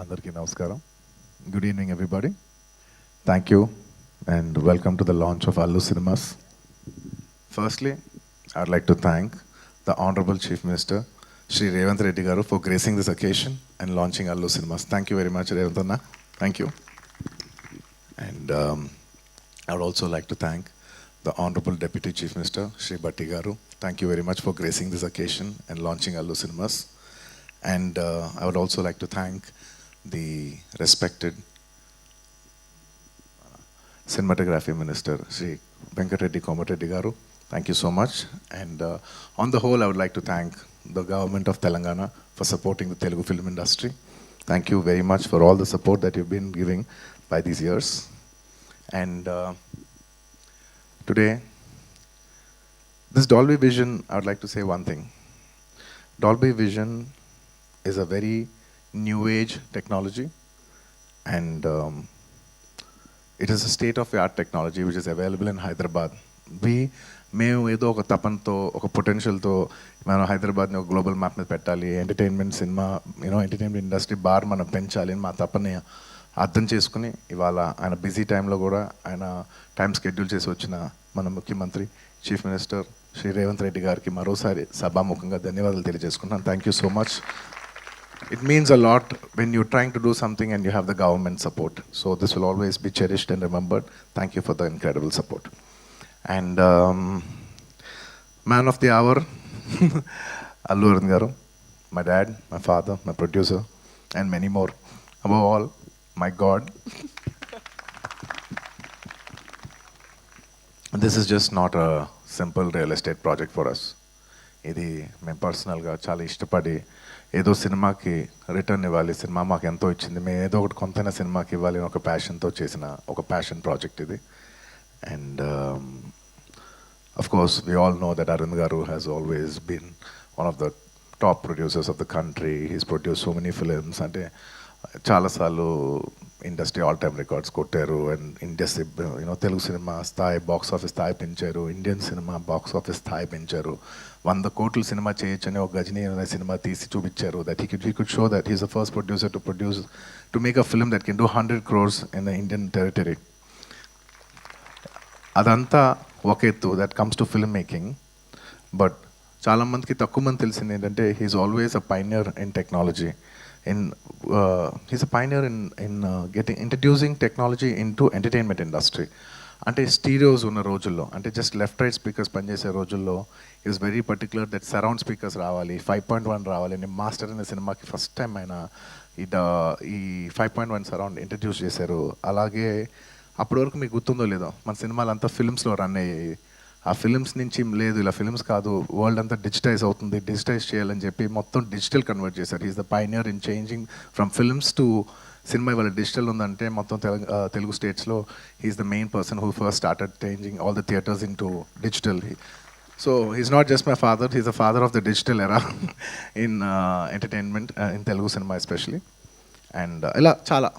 Andarki Namaskaram. Good evening, everybody. Thank you and welcome to the launch of Allu Cinemas. Firstly, I'd like to thank the Honorable Chief Minister, Shri Revanth Reddy Garu, for gracing this occasion and launching Allu Cinemas. Thank you very much, Revanth Anna. Thank you. And I would also like to thank the Honorable Deputy Chief Minister, Shri Bhatti Garu. Thank you very much for gracing this occasion and launching Allu Cinemas. And I would also like to thank the respected Cinematography Minister, Sri Venkatreddy Komareddy Garu. Thank you so much. And on the whole, I would like to thank the government of Telangana for supporting the Telugu film industry. Thank you very much for all the support that you've been giving by these years. And today, this Dolby Vision, I would like to say one thing. Dolby Vision is a very new age technology, and it is a state-of-the-art technology which is available in Hyderabad. మేము ఏదో ఒక తపనతో ఒక పొటెన్షియల్తో మనం హైదరాబాద్ని ఒక global map మీద పెట్టాలి, entertainment cinema entertainment industry bar మనం పెంచాలి అని మా తపని అర్థం చేసుకుని ఇవాళ ఆయన బిజీ టైంలో కూడా ఆయన టైం స్కెడ్యూల్ చేసి వచ్చిన మన ముఖ్యమంత్రి చీఫ్ మినిస్టర్ శ్రీ రేవంత్ రెడ్డి గారికి మరోసారి సభాముఖంగా ధన్యవాదాలు తెలియజేసుకుంటున్నాను. Thank you so much. It means a lot when you're trying to do something and you have the government support. So this will always be cherished and remembered. Thank you for the incredible support. And man of the hour, Allu Arvind Garu, my dad, my father, my producer, and many more. Above all, my God. This is just not a simple real estate project for us. ఇది మేము పర్సనల్గా చాలా ఇష్టపడి ఏదో సినిమాకి return ఇవ్వాలి, cinema మాకు ఎంతో ఇచ్చింది, మేము ఏదో ఒకటి కొంతైనా సినిమాకి ఇవ్వాలి అని ఒక ప్యాషన్తో చేసిన ఒక ప్యాషన్ ప్రాజెక్ట్ ఇది. And of course we all know that Aravind garu has always been one of the top producers of the country. He's produce so many films. అంటే చాలాసార్లు ఇండస్ట్రీ ఆల్ టైమ్ రికార్డ్స్ కొట్టారు. అండ్ ఇండస్ట్రీ తెలుగు సినిమా స్థాయి box office స్థాయి పెంచారు, Indian cinema box office స్థాయి పెంచారు. 100 కోట్ల cinema చేయొచ్చని ఒక గజనీ అనే సినిమా తీసి చూపించారు. That he could show that he's the first producer to make a film that can do 100 crores in the Indian territory. అదంతా ఒక ఎత్తు, that comes to film making. But చాలామందికి తక్కువ మంది తెలిసింది ఏంటంటే he's always a pioneer in technology. He's a pioneer in introducing technology into entertainment industry. అంటే స్టీరియోస్ ఉన్న రోజుల్లో, అంటే జస్ట్ లెఫ్ట్ రైట్ స్పీకర్స్ పనిచేసే రోజుల్లో is very particular that surround speakers రావాలి, 5.1 రావాలి అని మాస్టర్ అనే సినిమాకి ఫస్ట్ టైం ఆయన ఈ 5.1 సరౌండ్ ఇంట్రడ్యూస్ చేశారు. అలాగే అప్పటి వరకు మీకు గుర్తుందో లేదో మన సినిమాలు అంతా ఫిల్మ్స్లో రన్ అయ్యాయి. ఆ ఫిల్మ్స్ నుంచి లేదు, ఇలా ఫిల్మ్స్ కాదు, వరల్డ్ అంతా డిజిటైజ్ అవుతుంది, డిజిటైజ్ చేయాలని చెప్పి మొత్తం డిజిటల్ కన్వర్ట్ చేశారు. Is the pioneer in changing from films to cinema. ఇవాళ డిజిటల్ ఉందంటే మొత్తం తెలుగు స్టేట్స్లో he's the main person who first started changing all the theatres in to digital. So he's not just my father, he's the father of the digital era in entertainment in Telugu cinema especially. And ఇలా చాలా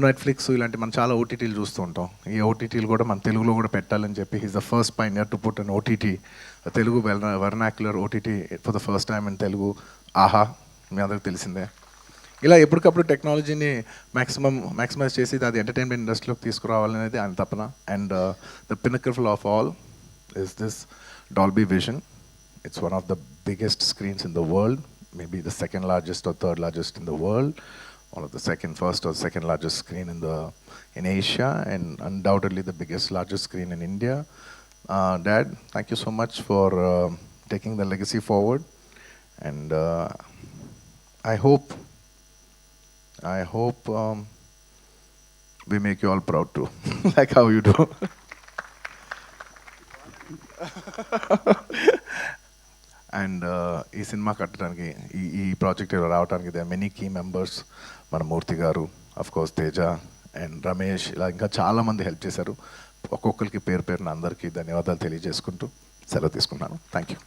Netflix ఇలాంటి మనం చాలా ఓటీటీలు చూస్తూ ఉంటాం. ఈ ఓటీటీలు కూడా మన తెలుగులో కూడా పెట్టాలని చెప్పి he's the first pioneer to put an OTT, Telugu vernacular OTT for the first time in Telugu. ఆహా, మీ అందరికి తెలిసిందే. ఇలా ఎప్పటికప్పుడు టెక్నాలజీని మ్యాక్సిమైజ్ చేసి అది ఎంటర్టైన్మెంట్ ఇండస్ట్రీలోకి తీసుకురావాలనేది ఆయన తపన. And the pinnacle of all is this Dolby Vision. It's one of the biggest screens in the world, maybe the second largest or third largest in the world. One of the first or second largest screen in Asia, and undoubtedly the largest screen in India. Dad, thank you so much for taking the legacy forward, and I hope we make you all proud too, like how you do. And ఈ cinema కట్టడానికి ఈ project రావడానికి they many key members. మన మూర్తి గారు, of course Teja and Ramesh, ఇలా ఇంకా చాలామంది help చేశారు. ఒక్కొక్కరికి పేరున అందరికీ ధన్యవాదాలు తెలియజేసుకుంటూ సెలవు తీసుకున్నాను. Thank you.